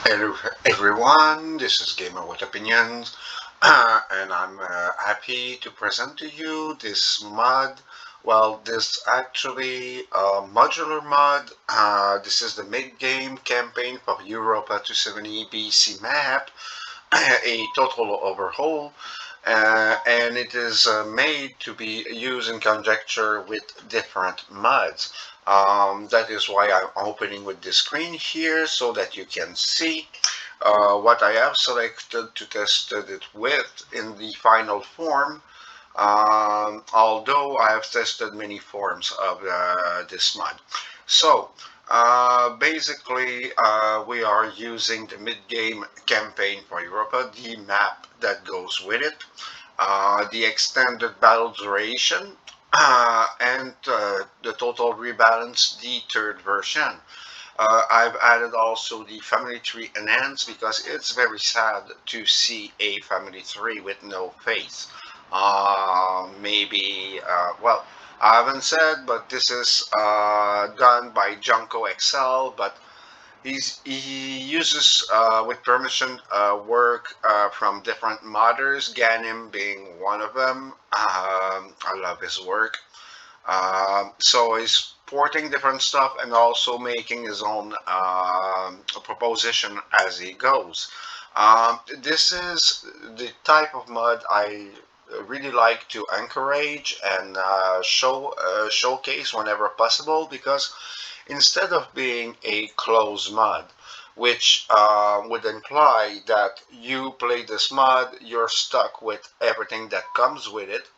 Hello everyone, this is Gamer with Opinions, and I'm happy to present to you this mod. Well, this actually modular mod. This is the mid-game campaign for Europa 270 BC map, a total overhaul, and it is made to be used in conjecture with different mods. That is why I'm opening with the screen here so that you can see what I have selected to test it with in the final form. Although I have tested many forms of this mod. So basically we are using the mid-game campaign for Europa, the map that goes with it, the extended battle duration, and the total rebalance, the third version. I've added also the family tree enhance because it's very sad to see a family tree with no face. Maybe, well, I haven't said, but this is done by Jokoxl, but he uses with permission work from different modders, Ganim being one of them. I love his work. So he's porting different stuff and also making his own proposition as he goes. This is the type of mod I really like to encourage and showcase whenever possible, because instead of being a closed mod, which would imply that you play this mod, you're stuck with everything that comes with it.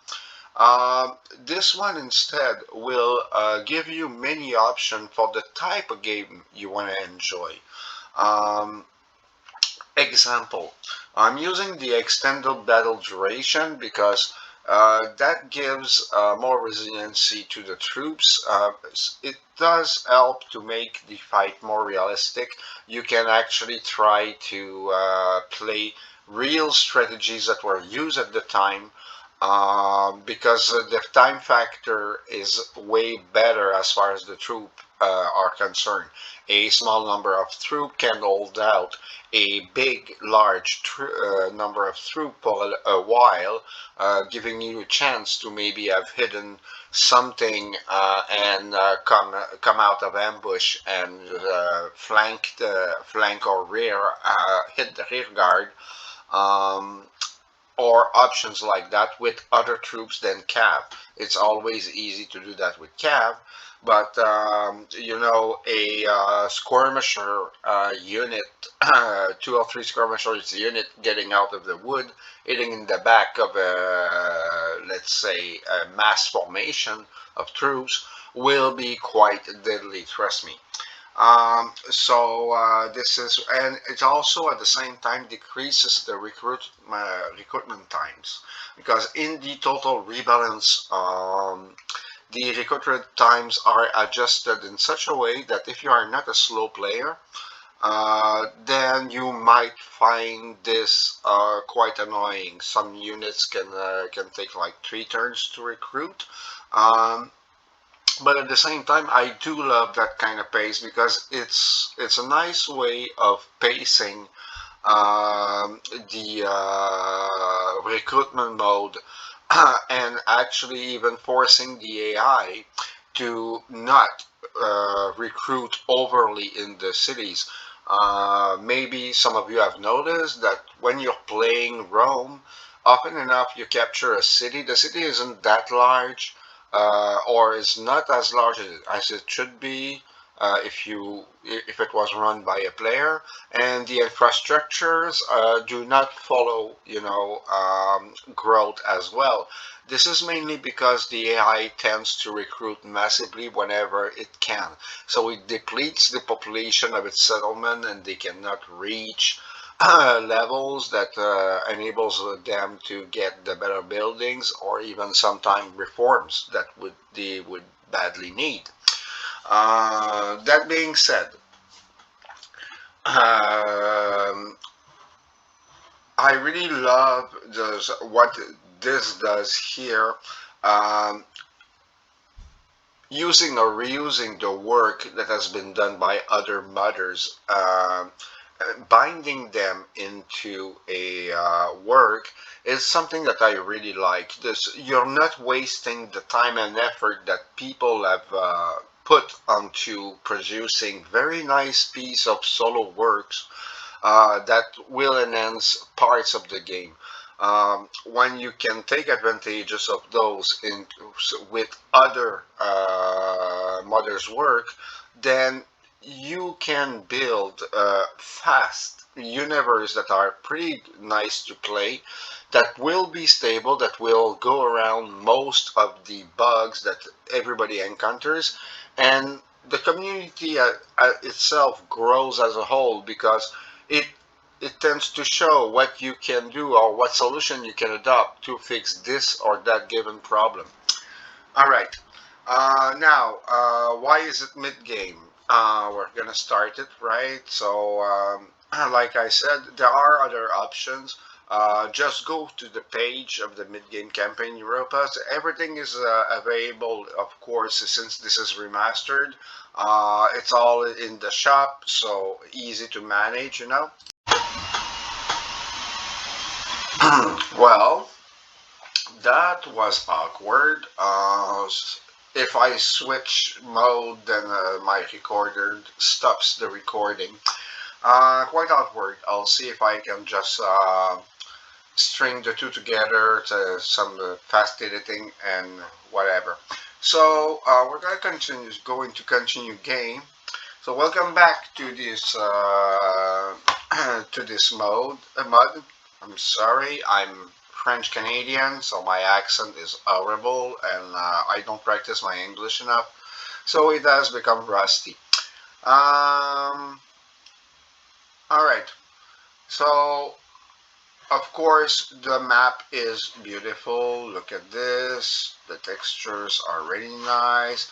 This one instead will give you many options for the type of game you want to enjoy. Um, Example, I'm using the extended battle duration because that gives more resiliency to the troops. It does help to make the fight more realistic. You can actually try to play real strategies that were used at the time, because the time factor is way better as far as the troop are concerned. A small number of troop can hold out a big, large number of troop for a while, giving you a chance to maybe have hidden something and come out of ambush and flank or rear, hit the rear guard. Um, or options like that with other troops than Cav. It's always easy to do that with Cav, but a skirmisher unit, two or three skirmishers unit getting out of the wood, hitting in the back of a, let's say, a mass formation of troops will be quite deadly, trust me. This is, and it also at the same time decreases the recruitment times, because in the total rebalance, the recruitment times are adjusted in such a way that if you are not a slow player, then you might find this quite annoying. Some units can take like 3 turns to recruit. Um, but at the same time, I do love that kind of pace because it's a nice way of pacing the recruitment mode and actually even forcing the AI to not recruit overly in the cities. Maybe some of you have noticed that when you're playing Rome, often enough you capture a city. The city isn't that large, or is not as large as it should be if it was run by a player, and the infrastructures do not follow, growth as well. This is mainly because the AI tends to recruit massively whenever it can. So it depletes the population of its settlement and they cannot reach levels that enables them to get the better buildings or even sometimes reforms that they would badly need. That being said, um, I really love what this does here, um, using or reusing the work that has been done by other modders. binding them into a work is something that I really like. This, you're not wasting the time and effort that people have put onto producing very nice piece of solo works that will enhance parts of the game. When you can take advantages of those with other modders' work, then you can build fast universe that are pretty nice to play, that will be stable, that will go around most of the bugs that everybody encounters, and the community itself grows as a whole because it it tends to show what you can do or what solution you can adopt to fix this or that given problem. All right. Now, why is it mid-game? We're gonna start it, right? So, like I said, there are other options. Just go to the page of the mid-game campaign Europa. So everything is available, of course, since this is remastered. It's all in the shop, so easy to manage, you know. Well, that was awkward. If I switch mode, then my recorder stops the recording. Quite awkward. I'll see if I can just string the two together to some fast editing and whatever. So we're going to continue game. So welcome back to this to this mod. I'm sorry, I'm French Canadian, so my accent is horrible, and I don't practice my English enough, so it has become rusty. Um, all right. So of course the map is beautiful. Look at this. The textures are really nice.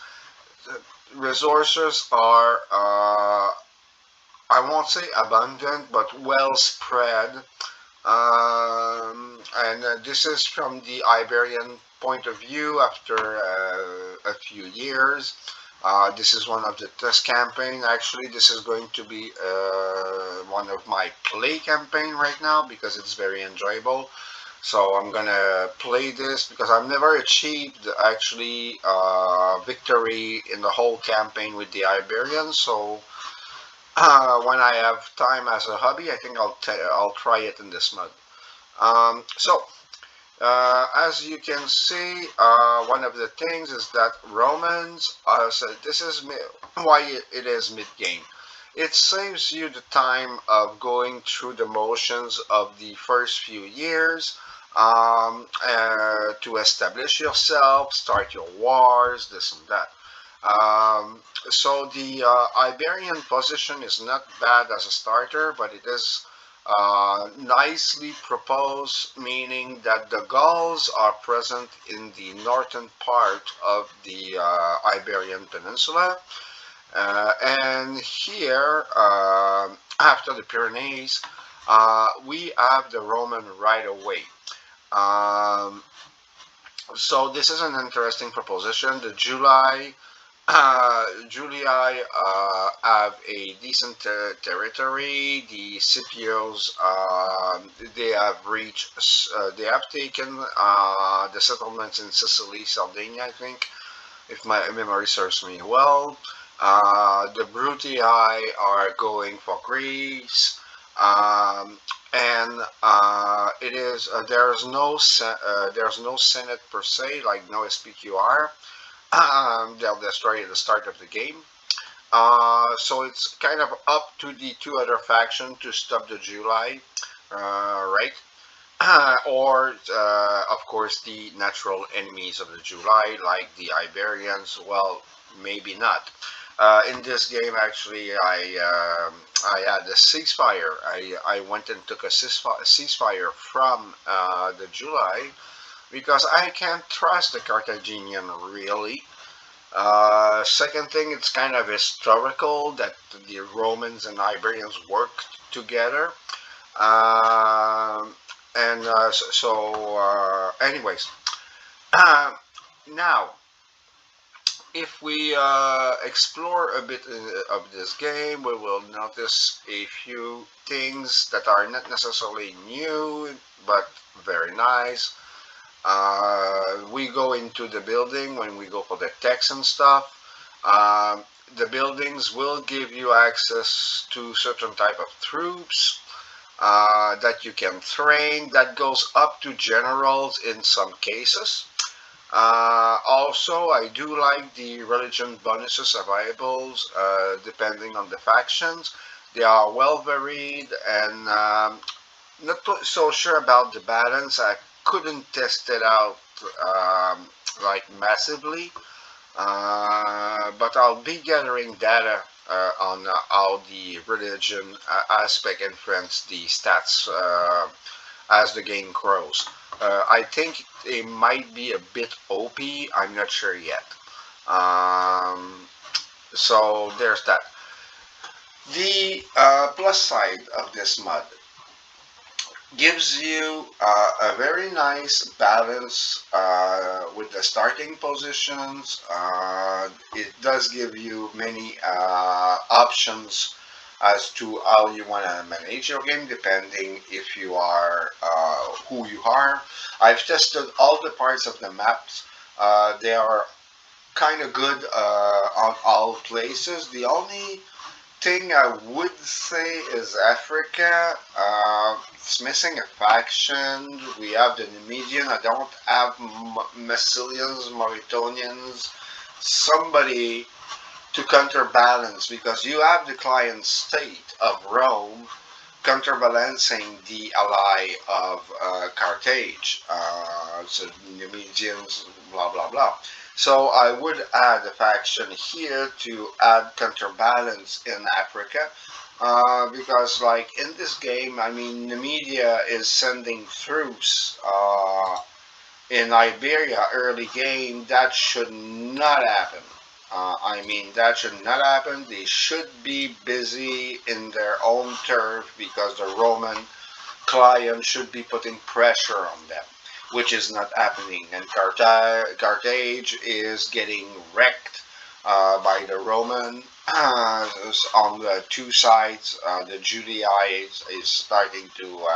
The resources are I won't say abundant, but well spread. And this is from the Iberian point of view after a few years. This is one of the test campaign. Actually, this is going to be one of my play campaign right now because it's very enjoyable. So I'm gonna play this because I've never achieved actually victory in the whole campaign with the Iberians. So when I have time as a hobby, I think I'll try it in this mode. As you can see, one of the things is that Romans. So this is why it is mid-game. It saves you the time of going through the motions of the first few years to establish yourself, start your wars, this and that. Um, so the Iberian position is not bad as a starter, but it is nicely proposed, meaning that the Gauls are present in the northern part of the Iberian Peninsula. And here, after the Pyrenees, we have the Roman right away. Um, so this is an interesting proposition. The Julii have a decent territory. The Scipios, they have taken the settlements in Sicily, Sardinia, I think, if my memory serves me well. The Brutii are going for Greece. And it is there's no Senate per se, like no SPQR. They'll destroy at the start of the game. So it's kind of up to the two other factions to stop the July, right? Or, of course, the natural enemies of the July, like the Iberians. Well, maybe not. In this game, actually, I had a ceasefire. I went and took a ceasefire from the July because I can't trust the Carthaginian really. Second thing, it's kind of historical that the Romans and Iberians worked together. And anyways, uh, now if we explore a bit of this game, we will notice a few things that are not necessarily new, but very nice. We go into the building when we go for the text and stuff. Um, the buildings will give you access to certain type of troops that you can train. That goes up to generals in some cases. Also, I do like the religion bonuses available depending on the factions. They are well varied and not so sure about the balance. I couldn't test it out like massively, but I'll be gathering data on how the religion aspect influence the stats as the game grows. I think it might be a bit OP. I'm not sure yet. Um, so there's that. The plus side of this mod gives you a very nice balance with the starting positions. It does give you many options as to how you want to manage your game, depending if you are who you are. I've tested all the parts of the maps. They are kind of good on all places. The only thing I would say is Africa. It's missing a faction. We have the Numidian. I don't have Massilians, Mauritanians. Somebody to counterbalance because you have the client state of Rome counterbalancing the ally of Carthage. So Numidians, blah blah blah. So I would add a faction here to add counterbalance in Africa. Because like in this game, I mean, Numidia is sending troops in Iberia early game. That should not happen. I mean, that should not happen. They should be busy in their own turf because the Roman client should be putting pressure on them, which is not happening. And Carthage is getting wrecked by the Roman on the two sides. The Judaizers is starting to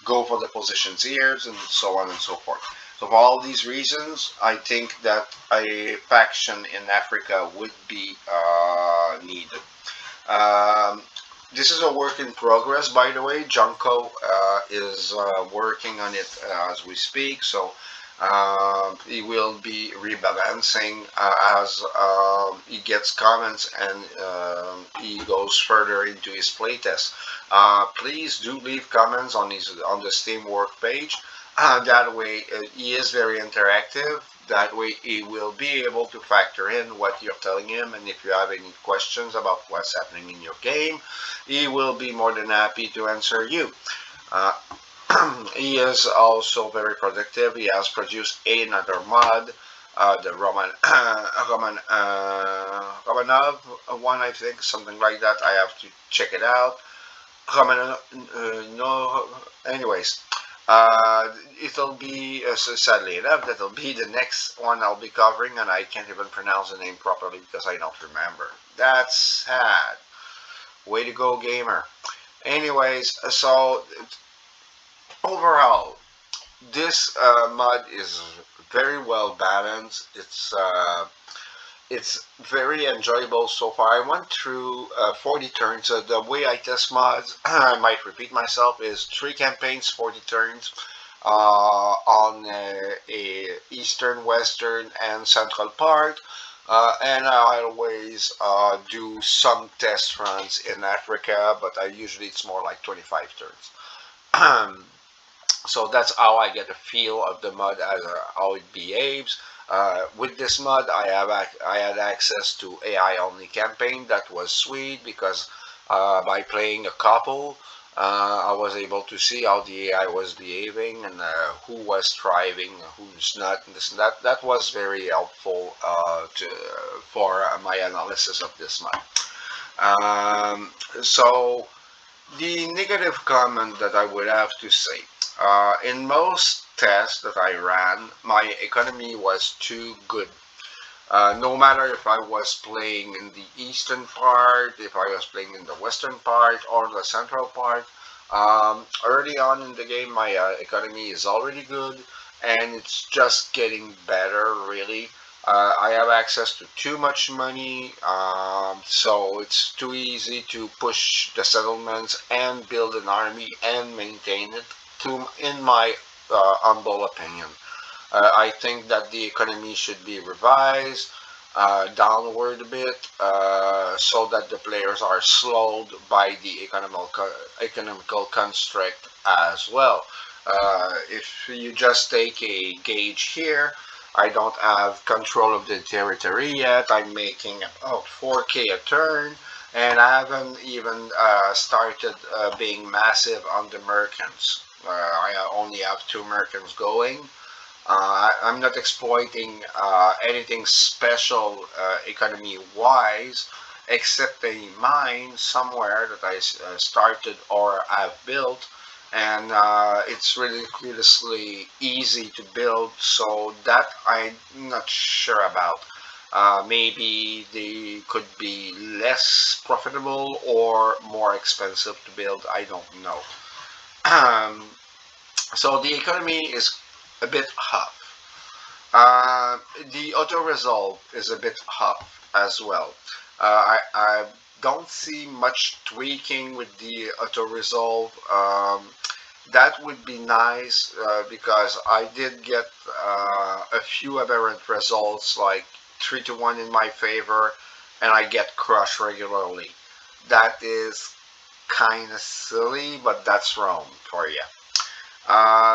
go for the positions here, and so on and so forth. So for all these reasons, I think that a faction in Africa would be needed. Um, this is a work in progress, by the way. Junko is working on it as we speak, so he will be rebalancing as he gets comments and he goes further into his playtest. Please do leave comments on the Steam work page. That way, he is very interactive. That way, he will be able to factor in what you're telling him, and if you have any questions about what's happening in your game, he will be more than happy to answer you. Uh, he is also very productive. He has produced another mod, the Romanov one, I think, something like that. I have to check it out. Roman, no, anyways, it'll be, sadly enough, that'll be the next one I'll be covering, and I can't even pronounce the name properly because I don't remember. That's sad. Way to go, gamer. Anyways, so overall, this mod is very well balanced. It's very enjoyable so far. I went through 40 turns. The way I test mods, I might repeat myself, is 3 campaigns, 40 turns on a eastern, western, and central part. And I always do some test runs in Africa, but usually it's more like 25 turns. So that's how I get a feel of the mod as how it behaves. With this mod, I had access to AI only campaign. That was sweet because by playing a couple, I was able to see how the AI was behaving and who was thriving, who's not. And this and that. That was very helpful for my analysis of this mod. So the negative comment that I would have to say, in most tests that I ran, my economy was too good. No matter if I was playing in the eastern part, if I was playing in the western part, or the central part. Early on in the game, my economy is already good, and it's just getting better, really. I have access to too much money, so it's too easy to push the settlements and build an army and maintain it, in my humble opinion. I think that the economy should be revised downward a bit, so that the players are slowed by the economical construct as well. If you just take a gauge here, I don't have control of the territory yet. I'm making about 4K a turn, and I haven't even started being massive on the merchants. I only have two merchants going. I'm not exploiting anything special economy wise, except a mine somewhere that I started or I've built, and it's ridiculously easy to build, so that I'm not sure about. Maybe they could be less profitable or more expensive to build, I don't know. So the economy is a bit hot. The auto resolve is a bit tough as well. I don't see much tweaking with the auto resolve. That would be nice because I did get a few aberrant results, like 3-1 in my favor, and I get crushed regularly. That is kind of silly, but that's Rome for you.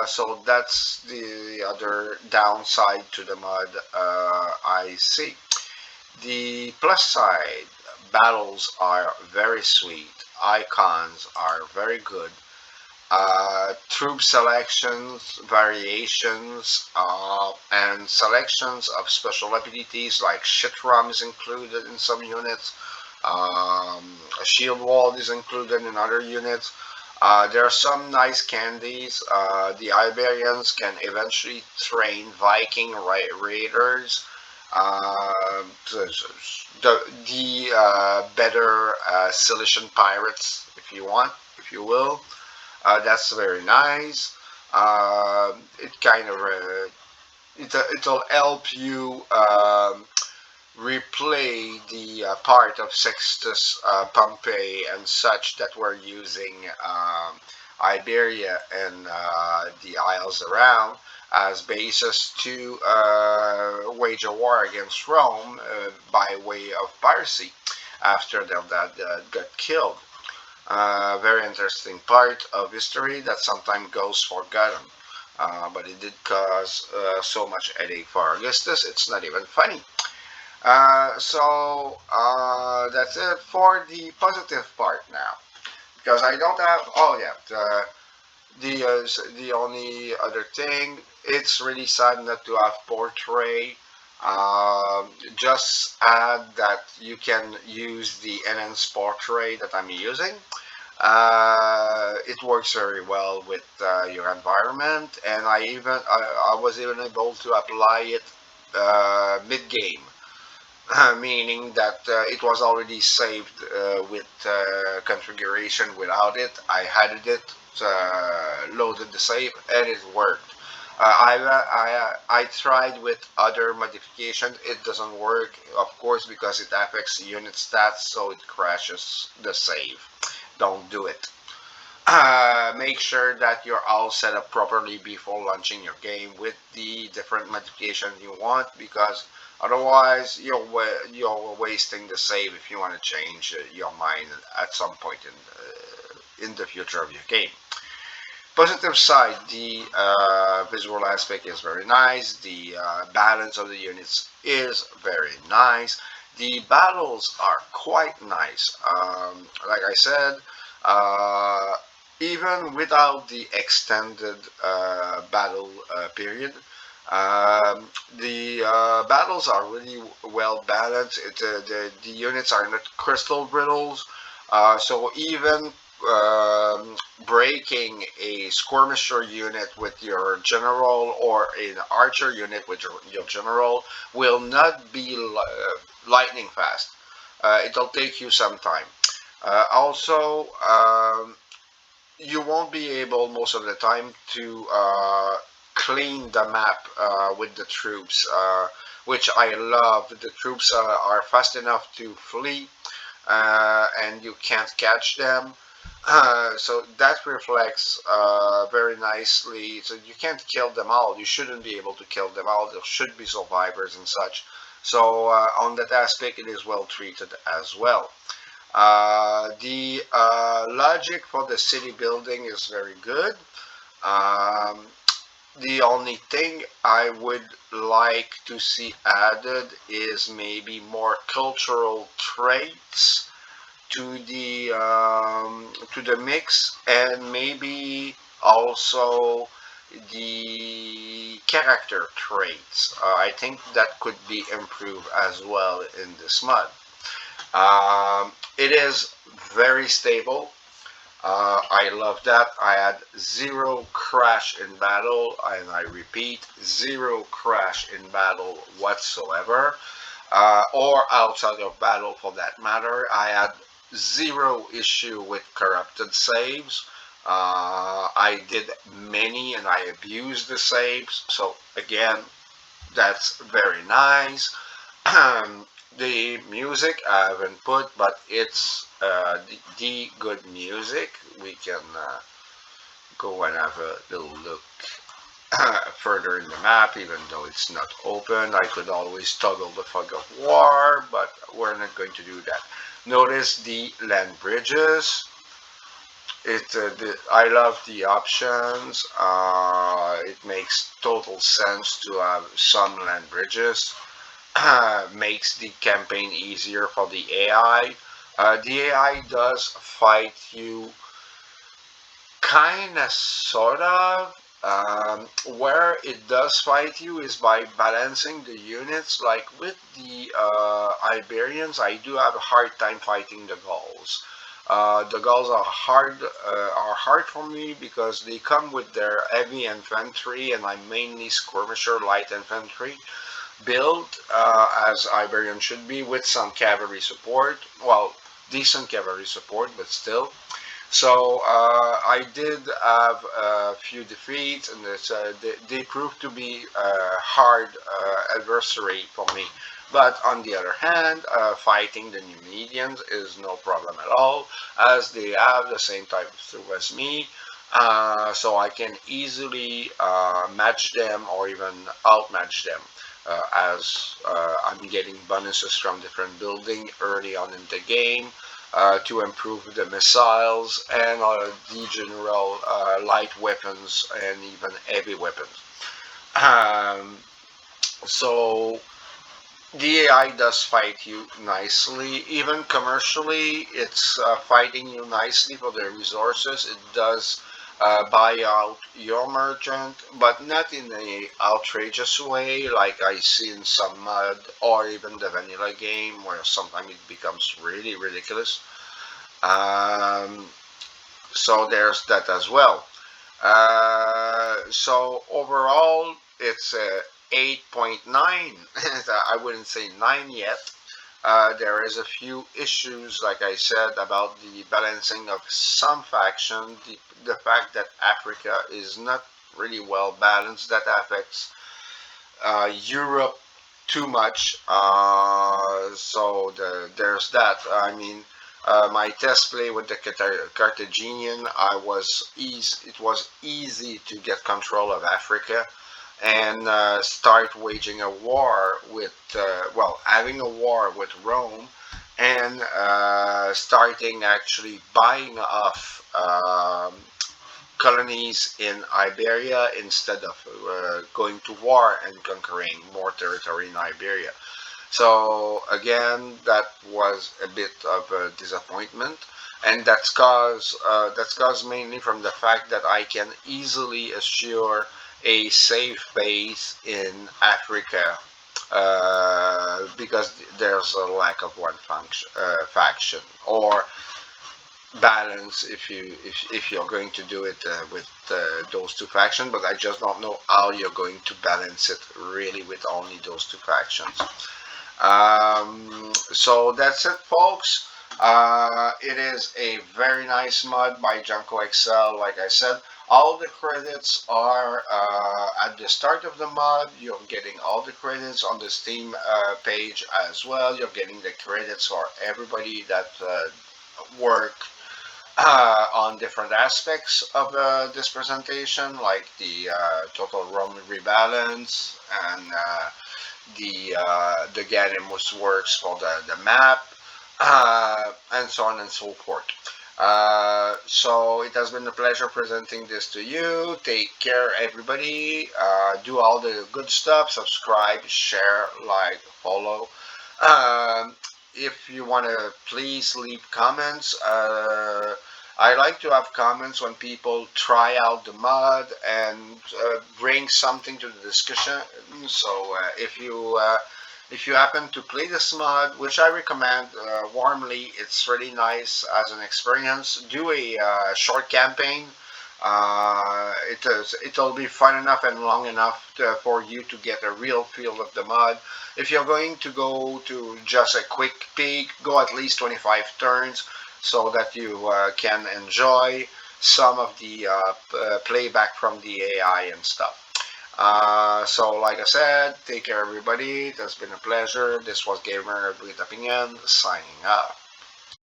So that's the other downside to the mod I see. The plus side, battles are very sweet, icons are very good, troop selections, variations, and selections of special abilities like shit rum is included in some units. A shield wall is included in other units. There are some nice candies. The Iberians can eventually train Viking raiders. The better Cilician pirates, if you want, if you will. That's very nice. It kind of it'll help you replay the part of Sextus Pompey and such that were using Iberia and the isles around as basis to wage a war against Rome by way of piracy after their dad got killed. Very interesting part of history that sometimes goes forgotten. But it did cause so much headache for Augustus, it's not even funny. That's it for the positive part now. Because I don't have. Oh yeah, the only other thing. It's really sad not to have portrait. Just add that you can use the enhanced portrait that I'm using. It works very well with your environment, and I was even able to apply it mid game. Meaning that it was already saved with configuration without it. I added it, loaded the save, and it worked. I tried with other modifications. It doesn't work, of course, because it affects the unit stats, so it crashes the save. Don't do it. Make sure that you're all set up properly before launching your game with the different modifications you want, because otherwise you're wasting the save if you want to change your mind at some point in the future of your game. Positive side, the visual aspect is very nice. The balance of the units is very nice. The battles are quite nice. Like I said, uh, even without the extended battle period, the battles are really well balanced. The units are not crystal riddles, so even um, breaking a skirmisher unit with your general or an archer unit with your general will not be lightning fast. It'll take you some time. Also, you won't be able most of the time to clean the map with the troops, which I love. The troops are fast enough to flee, and you can't catch them. So that reflects very nicely. So you can't kill them all. You shouldn't be able to kill them all. There should be survivors and such. So on that aspect, it is well treated as well. The logic for the city building is very good. Um, the only thing I would like to see added is maybe more cultural traits to the mix, and maybe also the character traits. I think that could be improved as well in this mod. It is very stable. I love that. I had zero crash in battle, and I repeat, zero crash in battle whatsoever, or outside of battle for that matter. I had zero issue with corrupted saves. I did many and I abused the saves, so again, that's very nice. The music I haven't put, but it's the good music. We can go and have a little look further in the map, even though it's not open. I could always toggle the fog of war, but we're not going to do that. Notice the land bridges. I love the options. It makes total sense to have some land bridges. Makes the campaign easier for the AI. The AI does fight you kind of, sort of. Where it does fight you is by balancing the units. Like with the Iberians, I do have a hard time fighting the Gauls. The Gauls are hard for me because they come with their heavy infantry, and I'm mainly skirmisher light infantry build, as Iberian should be, with some cavalry support. Well, decent cavalry support, but still. So I did have a few defeats, and they proved to be a hard adversary for me. But on the other hand, fighting the Numidians is no problem at all, as they have the same type of throw as me. So I can easily match them or even outmatch them, as I'm getting bonuses from different building early on in the game to improve the missiles and the general light weapons and even heavy weapons. Um, so the AI does fight you nicely, even commercially. It's fighting you nicely for the resources. It does buy out your merchant, but not in a outrageous way like I see in some mod or even the vanilla game, where sometimes it becomes really ridiculous. Um, so there's that as well. So overall, it's a 8.9. I wouldn't say 9 yet. There is a few issues, like I said, about the balancing of some faction. The fact that Africa is not really well balanced, that affects Europe too much. There's that. I mean, my test play with the Carthaginian, it was easy to get control of Africa and start waging a war with, having a war with Rome, and starting actually buying off colonies in Iberia instead of going to war and conquering more territory in Iberia. So again, that was a bit of a disappointment, and that's caused mainly from the fact that I can easily assure a safe base in Africa, because there's a lack of one faction, or balance if you're going to do it with those two factions, but I just don't know how you're going to balance it really with only those two factions. So that's it, folks. It is a very nice mod by Jokoxl. Like I said, all the credits are at the start of the mod. You're getting all the credits on the Steam page as well. You're getting the credits for everybody that work on different aspects of this presentation, like the total Rome rebalance and the Ganimus works for the map, and so on and so forth. So it has been a pleasure presenting this to you. Take care, everybody. Do all the good stuff. Subscribe, share, like, follow. Um, if you want to, please leave comments. I like to have comments when people try out the mod and bring something to the discussion. So if you happen to play this mod, which I recommend warmly, it's really nice as an experience. Do a short campaign. It'll be fun enough and long enough for you to get a real feel of the mod. If you're going to go to just a quick peek, go at least 25 turns so that you can enjoy some of the playback from the AI and stuff. So, like I said, take care, everybody. It has been a pleasure. This was Gamer with Opinion signing out.